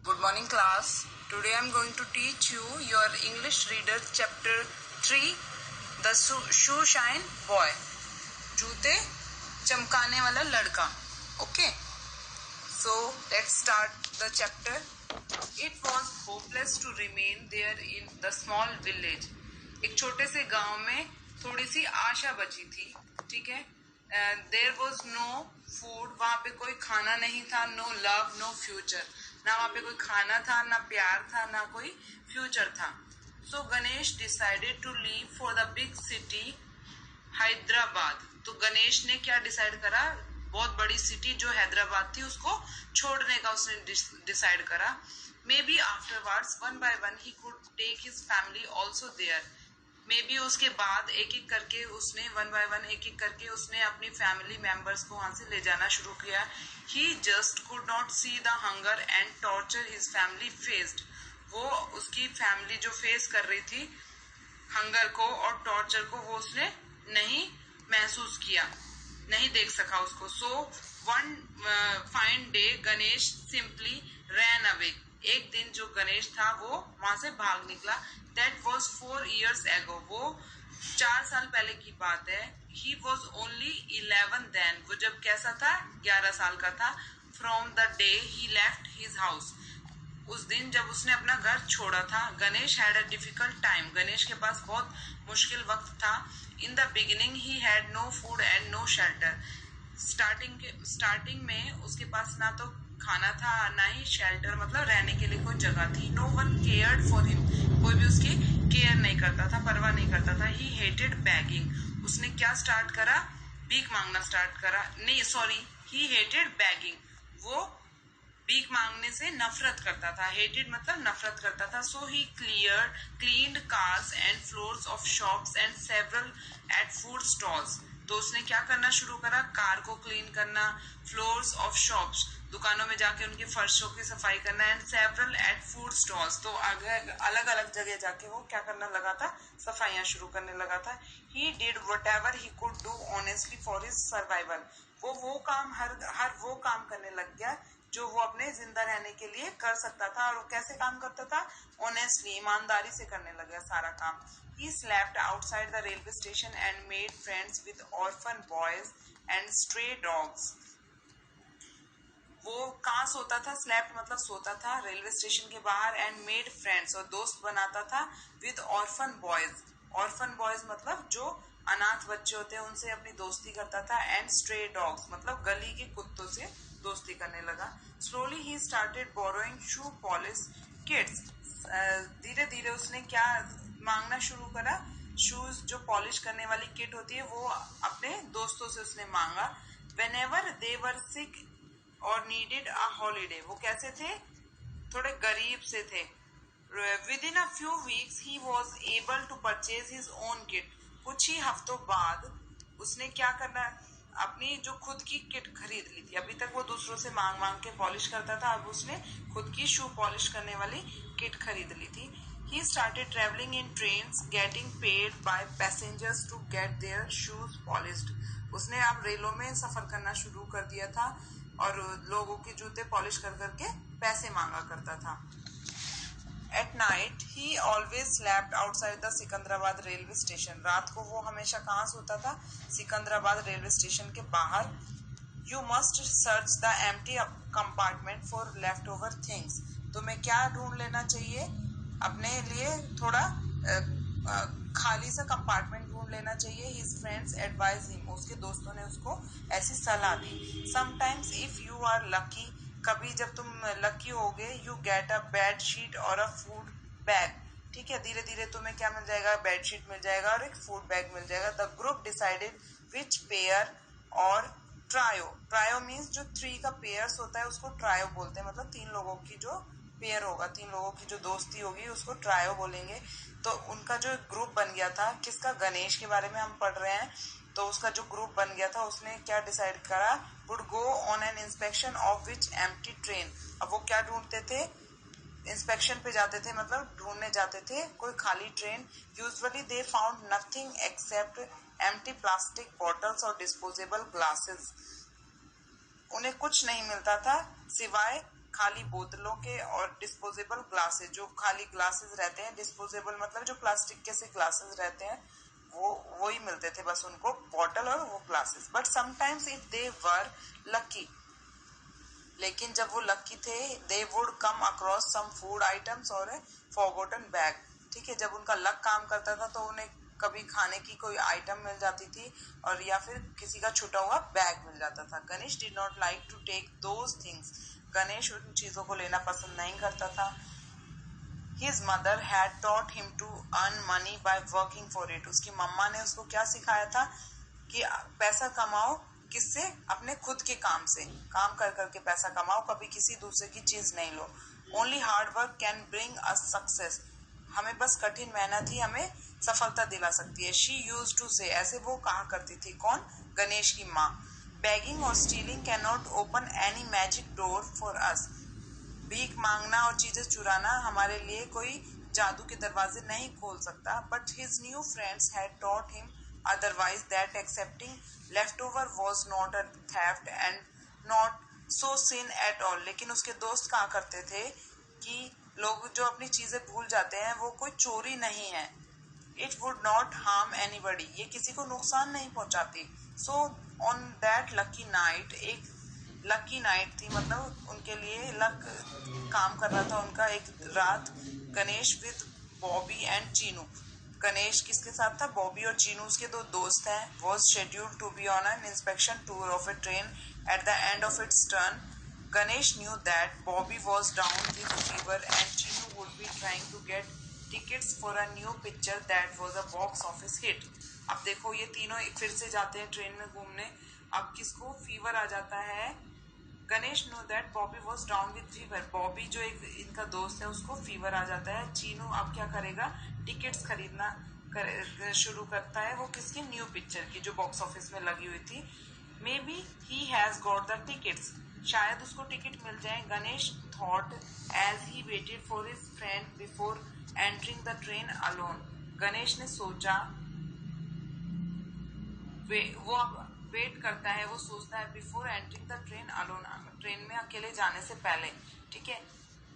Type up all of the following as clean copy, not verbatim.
Good morning class. Today I am going to teach you your English reader chapter 3 The Shoe Shine Boy. जूते चमकाने वाला लड़का. Okay. So let's start the chapter. It was hopeless to remain there in the small village. एक छोटे से गांव में थोड़ी सी आशा बची थी. ठीक है. There was no food. वहां पे कोई खाना नहीं था. No love, no future. ना वहां पे कोई खाना था, ना प्यार था, ना कोई फ्यूचर था. So Ganesh decided to leave for the big city Hyderabad. तो गणेश ने क्या डिसाइड करा? बहुत बड़ी सिटी जो हैदराबाद थी उसको छोड़ने का उसने डिसाइड करा. Maybe afterwards one by one he could take his family also there. May be उसके बाद एक एक करके उसने वन बाय वन एक एक करके उसने अपनी फैमिली मेंबर्स को वहां से ले जाना शुरू किया. He just could not see the hunger and torture his family faced. वो उसकी फैमिली जो फेस कर रही थी हंगर को और टॉर्चर को वो उसने नहीं महसूस किया, नहीं देख सका उसको. So one fine day Ganesh simply ran away. एक दिन जो गणेश था वो वहां से भाग निकला. That was 4 years ago. वो 4 साल पहले की बात है. He was only 11 then. वो जब कैसा था? 11 साल का था. From the day he left his house. उस दिन जब उसने अपना घर छोड़ा था. Ganesh had a difficult time. Ganesh के पास बहुत मुश्किल वक्त था. In the beginning he had no food and no shelter. Starting में उसके पास ना तो खाना था ना ही शेल्टर, मतलब रहने के लिए कोई जगह थी. No one cared for him. कोई भी उसकी केयर नहीं करता था, परवाह नहीं करता था. ही हेटेड बैगिंग. उसने क्या स्टार्ट करा? भीख मांगना स्टार्ट करा. नहीं सॉरी, ही हेटेड बैगिंग. वो भीख मांगने से नफरत करता था. हेटेड मतलब नफरत करता था. So he cleaned cars and floors of shops and several eight food stalls. तो उसने क्या करना शुरू करा? कार को क्लीन करना, फ्लोर्स ऑफ शॉप्स दुकानों में जाके उनके फर्शों की सफाई करना, and several eight food stalls. तो अलग अलग जगह जाके वो क्या करना लगा था? सफाइयां शुरू करने लगा था. He did whatever he could do honestly for his survival. वो काम हर वो काम करने लग गया जो वो अपने जिंदा रहने के लिए कर सकता था. और वो कैसे काम करता था? ऑनेस्टली, ईमानदारी से करने लगा सारा काम. He slept outside the railway station and made friends with orphan boys and stray dogs. वो कहाँ सोता था? स्लैप्ट मतलब सोता था रेलवे स्टेशन के बाहर. एंड मेड फ्रेंड्स, और दोस्त बनाता था. With orphan boys. Orphan boys मतलब जो अनाथ बच्चे होते हैं उनसे अपनी दोस्ती करता था. एंड स्ट्रे डॉग्स मतलब गली के कुत्तों से दोस्ती करने लगा. Slowly he started borrowing shoe polish kits. धीरे धीरे उसने क्या मांगना शुरू करा? शूज जो पॉलिश करने वाली किट होती है वो अपने दोस्तों से उसने मांगा. व्हेनेवर दे वर सिक और नीडेड अ हॉलीडे. वो कैसे थे? थोड़े गरीब से थे. Within a few weeks he was able to purchase his own kit. कुछ ही हफ्तों बाद उसने क्या करना? अपनी जो खुद की किट खरीद ली थी. अभी तक वो दूसरों से मांग मांग के पॉलिश करता था, अब उसने खुद की शू पॉलिश करने वाली किट खरीद ली थी. He started traveling in trains, getting paid by passengers to get their shoes polished. उसने अब रेलों में सफर करना शुरू कर दिया था और लोगों के जूते पॉलिश कर करके पैसे मांगा करता था. At night, he always slept outside the Secunderabad railway station. रात को वो हमेशा कहाँ सोता था? सिकंदराबाद रेलवे स्टेशन के बाहर. You must search the empty compartment for leftover things. तुम्हें क्या ढूंढ लेना चाहिए? अपने लिए थोड़ा खाली सा कंपार्टमेंट ढूंढ लेना चाहिए. His friends advise him. उसके दोस्तों ने उसको ऐसी सलाह दी. Sometimes if you are lucky. कभी जब तुम लकी होगे, you get a bed sheet और अ फूड बैग. ठीक है, धीरे धीरे तुम्हें क्या मिल जाएगा? बेड शीट मिल जाएगा और एक फूड बैग मिल जाएगा. The group decided which pair और ट्रायो. ट्रायो मीन्स जो 3 का पेयर्स होता है उसको ट्रायो बोलते हैं. मतलब 3 लोगों की जो पेयर होगा, 3 लोगों की जो दोस्ती होगी उसको ट्रायो बोलेंगे. तो उनका जो ग्रुप बन गया था, किसका? गणेश के बारे में हम पढ़ रहे हैं. तो उसका जो ग्रुप बन गया था उसने क्या डिसाइड करा? Would go on an inspection of which empty train. अब वो क्या ढूंढते थे? इंस्पेक्शन पे जाते थे, मतलब ढूंढने जाते थे कोई खाली train. Usually they found nothing accept empty plastic bottles और डिस्पोजेबल ग्लासेस. उन्हें कुछ नहीं मिलता था सिवाय खाली बोतलों के और डिस्पोजेबल ग्लासेस, जो खाली ग्लासेस रहते हैं, डिस्पोजेबल मतलब जो प्लास्टिक के से ग्लासेस रहते हैं, वो ही मिलते थे बस उनको, बॉटल और वो glasses. But sometimes if they were lucky, लेकिन जब वो लकी थे, they would come across some food items और ए फॉरगॉटन बैग। ठीक है, जब उनका लक काम करता था तो उन्हें कभी खाने की कोई आइटम मिल जाती थी और या फिर किसी का छूटा हुआ बैग मिल जाता था। Ganesh did not like to take those things, Ganesh उन चीजों को लेना पसंद नहीं करता था। His mother had taught him to earn money by working for it. उसकी मम्मा ने उसको क्या सिखाया था कि पैसा कमाओ, किससे? अपने खुद के काम से, काम कर करके पैसा कमाओ, कभी किसी दूसरे की चीज नहीं लो। Only hard work can bring us success. हमें बस कठिन मेहनत ही हमें सफलता दिला सकती है। She used to say, ऐसे वो कहा करती थी। कौन? गणेश की माँ। Begging or stealing cannot open any magic door for us. भीख मांगना और चीजें चुराना हमारे लिए कोई जादू के दरवाजे नहीं खोल सकता। But his new friends had taught him otherwise, that accepting leftover was not a theft and not so sin at all. लेकिन उसके दोस्त कहा करते थे कि लोग जो अपनी चीजें भूल जाते हैं वो कोई चोरी नहीं है। It would not harm anybody, ये किसी को नुकसान नहीं पहुंचाती। So on that lucky night, एक लकी नाइट थी, मतलब उनके लिए लक काम कर रहा था उनका। एक रात गणेश विद बॉबी एंड चीनू, गणेश किसके साथ था? बॉबी और चीनू, उसके दो दोस्त हैं। Was scheduled to be on an inspection tour of a train at the end of its turn. Ganesh knew that Bobby was down with fever and Chinu would be trying to get tickets for a new picture that was a box office hit. अब देखो ये तीनों फिर से जाते हैं train में घूमने। अब किसको फीवर आ जाता है? Ganesh know that Bobby was down with fever, Bobby जो एक इनका दोस्त है उसको फीवर आ जाता है। चीनू अब क्या करेगा? टिकट्स खरीदना शुरू करता है। वो किसकी? न्यू पिक्चर की, जो बॉक्स ऑफिस में लगी हुई थी। Maybe he has got the tickets, शायद उसको टिकट मिल जाए। Ganesh thought as he waited for his friend before entering the train alone. Ganesh ने सोचा, वो अब वेट करता है, वो सोचता है before entering the train alone, train में अकेले जाने से पहले। ठीक है,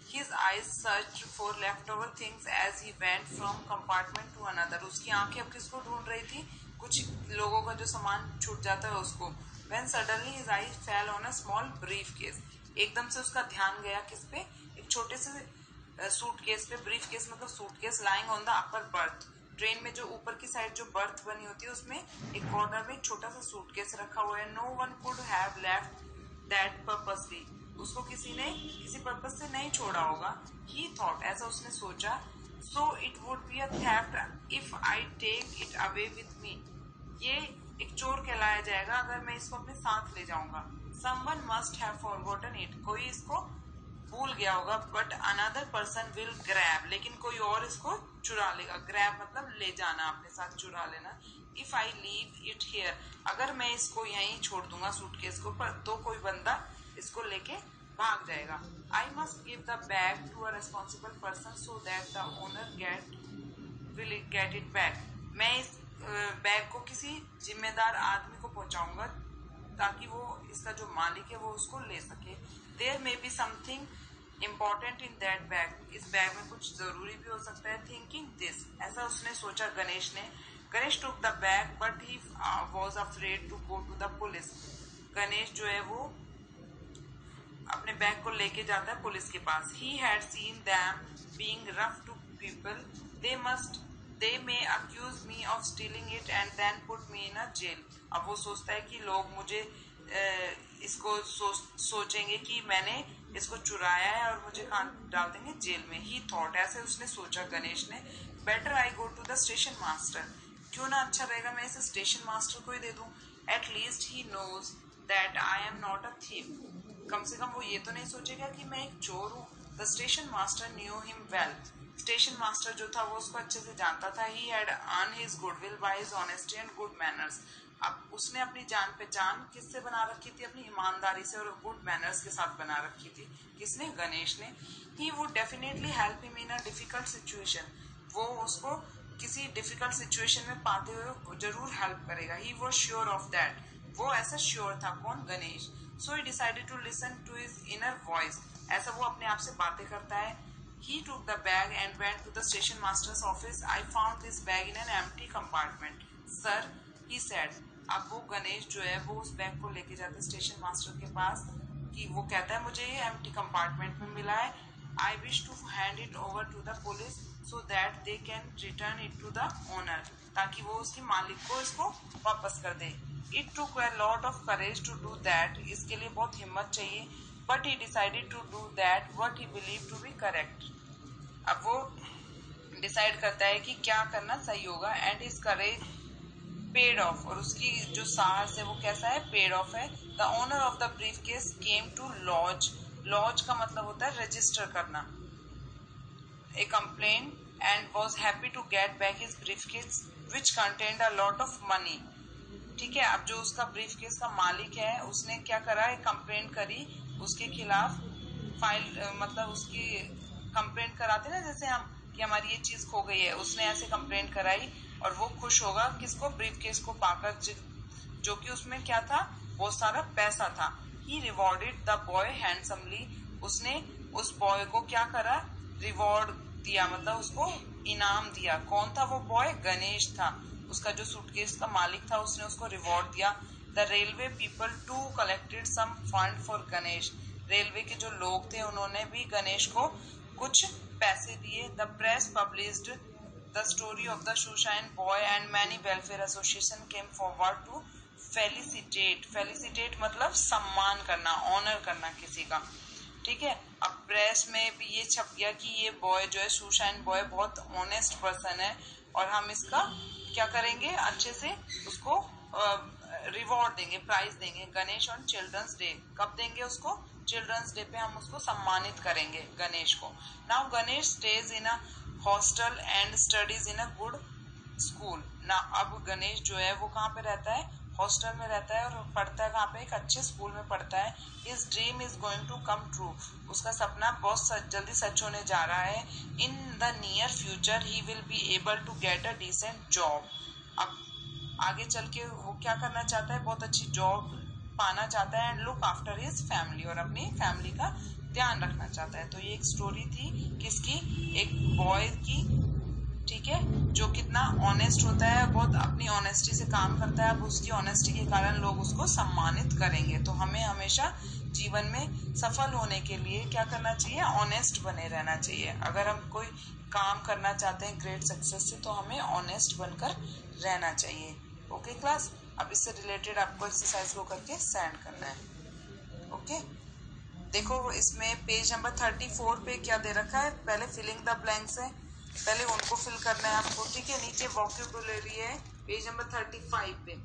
his eyes search for left over things as he went from compartment to another. उसकी आंखें अब किसको ढूंढ रही थी? कुछ लोगों का जो सामान छूट जाता है उसको। When suddenly his eyes fell on a small brief case, एकदम से उसका ध्यान गया किस पे? एक छोटे से सूटकेस पे। ब्रीफ केस मतलब suitcase, lying on the upper berth. Train में जो ऊपर की साइड जो बर्थ बनी होती है उसमें एक कॉर्नर में एक छोटा सा सूटकेस रखा हुआ है। No one could have left that purposely, उसको किसी ने किसी पर्पस से नहीं छोड़ा होगा। ही थॉट, ऐसा उसने सोचा। So it would be a theft if I take it away with me, ये एक चोर कहलाया जाएगा अगर मैं इसको अपने साथ ले जाऊंगा। Someone must have forgotten it, कोई इसको भूल गया होगा। But another person will grab, लेकिन कोई और इसको चुरा लेगा। ग्रैब मतलब ले जाना, अपने साथ चुरा लेना। If I leave it here, अगर मैं इसको यहीं छोड़ दूंगा सूटकेस को, पर तो कोई बंदा इसको लेके भाग जाएगा। I must give the bag to a responsible person so that the owner will get it back. मैं इस बैग को किसी जिम्मेदार आदमी को पहुंचाऊंगा ताकि वो इसका जो मालिक है वो उसको ले सके। There may be something important in that bag, इस बैग में कुछ जरूरी भी हो सकता है। थिंकिंग दिस, ऐसा उसने सोचा गणेश ने। Ganesh took the bag but he was afraid to go to the police. Ganesh जो है वो अपने बैग को लेके जाता है पुलिस के पास। He had seen them being rough to people, they may accuse me of stealing it and then put me in a jail. अब वो सोचता है कि लोग मुझे इसको सोचेंगे कि मैंने इसको चुराया है और मुझे कहाँ डाल देंगे? जेल में। ही थॉट, ऐसे उसने सोचा गणेश ने। Better I go to the station master, क्यों ना अच्छा रहेगा मैं इसे स्टेशन मास्टर को ही दे दूं। At least he knows that I am not a thief, कम से कम वो ये तो नहीं सोचेगा कि मैं एक चोर हूँ। The station master knew him well, station master जो था वो उसको अच्छे से जानता था। He had earn his goodwill by his honesty and good manners, अब उसने अपनी जान पहचान किससे बना रखी थी? अपनी ईमानदारी से और गुड मैनर्स के साथ बना रखी थी। किसने? गणेश ने। He would definitely help him in a difficult situation, वो उसको किसी डिफिकल्ट सिचुएशन में पाते हुए जरूर हेल्प करेगा। He was sure of that, वो ऐसा श्योर था। कौन? Ganesh. So he decided to listen to his inner voice, ऐसा वो अपने आप से बातें करता है। He took the bag and went to the station master's office. I found this bag in an empty compartment. Sir, he said. अब वो गणेश जो है वो उस बैग को लेके जाता है स्टेशन मास्टर के पास कि वो कहता है मुझे ये एम्प्टी कंपार्टमेंट में मिला है। I wish to hand it over to the police so that they can return it to the owner. ताकि वो उसके मालिक को इसको वापस कर दे। It took a lot of courage to do that. इसके लिए बहुत हिम्मत चाहिए। But he decided to do that what he believed to be correct. अब वो डिसाइड करता है कि क्या करना सही होगा and his courage paid off, और उसकी जो साहस है वो कैसा है, पेड ऑफ है। The owner of the brief case came to lodge. Lodge का मतलब होता है रजिस्टर करना, a complain, and was happy to get back his brief case which contained a lot of money. ठीक है, अब जो उसका ब्रीफ केस का मालिक है उसने क्या करा, एक कंप्लेंट करी उसके खिलाफ, फाइल मतलब उसकी कंप्लेंट कराते ना जैसे हम कि हमारी ये चीज खो गई है, उसने ऐसे कंप्लेंट कराई और वो खुश होगा किसको, ब्रीफ केस को पाकर, जो कि उसमें क्या था, बहुत सारा पैसा था। ही रिवॉर्डेड द बॉय हैंडसमली। उसने उस बॉय को क्या करा, रिवॉर्ड दिया, मतलब उसको इनाम दिया। कौन था वो बॉय, गणेश था, उसका जो सूटकेस का मालिक था, उसने उसको रिवॉर्ड दिया। The railway people to collected some fund for Ganesh. Railway के जो लोग थे उन्होंने भी गणेश को कुछ पैसे दिए। The press published the story of the shoeshine boy and many welfare association came forward to felicitate. Felicitate मतलब सम्मान करना, ऑनर करना किसी का। ठीक है, अब प्रेस में भी ये छप गया कि ये बॉय जो है, शूशाइन बॉय, बहुत ऑनेस्ट पर्सन है और हम इसका क्या करेंगे, अच्छे से उसको रिवॉर्ड देंगे, प्राइज देंगे। गणेश ऑन चिल्ड्रंस डे, कब देंगे उसको, चिल्ड्रंस डे पे हम उसको सम्मानित करेंगे गणेश को। Now Ganesh stage in a hostel and studies in a good school ना। अब गणेश जो है वो कहाँ पे रहता है, हॉस्टल में रहता है और पढ़ता है कहाँ पे, एक अच्छे स्कूल में पढ़ता है। His dream is going to come true. उसका सपना बहुत जल्दी सच होने जा रहा है। In the near future he will be able to get a decent job. अब आगे चल के वो क्या करना चाहता है, बहुत अच्छी जॉब पाना चाहता है and look after his family, और अपनी फैमिली का ध्यान रखना चाहता है। तो ये एक स्टोरी थी किसकी, एक बॉय की। ठीक है, जो कितना ऑनेस्ट होता है, बहुत अपनी ऑनेस्टी से काम करता है। अब उसकी ऑनेस्टी के कारण लोग उसको सम्मानित करेंगे। तो हमें हमेशा जीवन में सफल होने के लिए क्या करना चाहिए, ऑनेस्ट बने रहना चाहिए। अगर हम कोई काम करना चाहते हैं ग्रेट सक्सेस से, तो हमें ऑनेस्ट बनकर रहना चाहिए। ओके क्लास, अब इससे रिलेटेड आपको एक्सरसाइज को करके सेंड करना है। ओके, देखो इसमें पेज नंबर 34 पे क्या दे रखा है, पहले फिलिंग द ब्लैंक्स है, पहले उनको फिल करना है आपको। ठीक है, नीचे वोकैबुलरी है पेज नंबर 35 पे।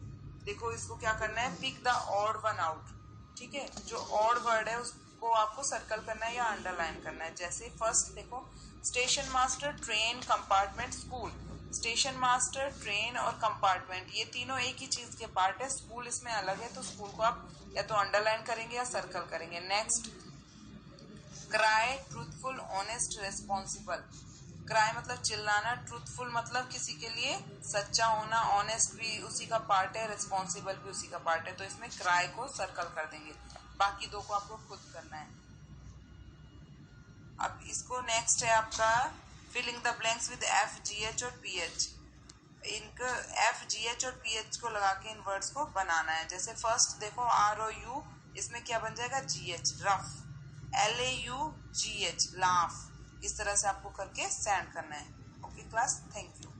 देखो इसको क्या करना है, pick the odd one out. ठीक है, जो ऑड वर्ड है उसको आपको सर्कल करना है या अंडरलाइन करना है। जैसे फर्स्ट देखो, station master, train, compartment, school. Station master, train और कंपार्टमेंट ये तीनों एक ही चीज के पार्ट है। स्कूल इसमें अलग है, तो स्कूल को आप या तो अंडरलाइन करेंगे या सर्कल करेंगे। Next, cry, truthful, honest, responsible. Cry मतलब चिल्लाना, ट्रूथफुल मतलब किसी के लिए सच्चा होना, ऑनेस्ट भी उसी का पार्ट है, रिस्पॉन्सिबल भी उसी का पार्ट है। तो इसमें क्राई को सर्कल कर देंगे, बाकी दो को आपको खुद करना है। अब इसको नेक्स्ट है आपका filling the blanks with F, G H और पी एच। इनको एफ, जी एच और पी एच को लगा के इन वर्ड्स को बनाना है। जैसे फर्स्ट देखो, आर ओ यू, इसमें क्या बन जाएगा, जी H, rough. L A you ji H, laugh. इस तरह से आपको करके सेंड करना है। Okay class, thank you.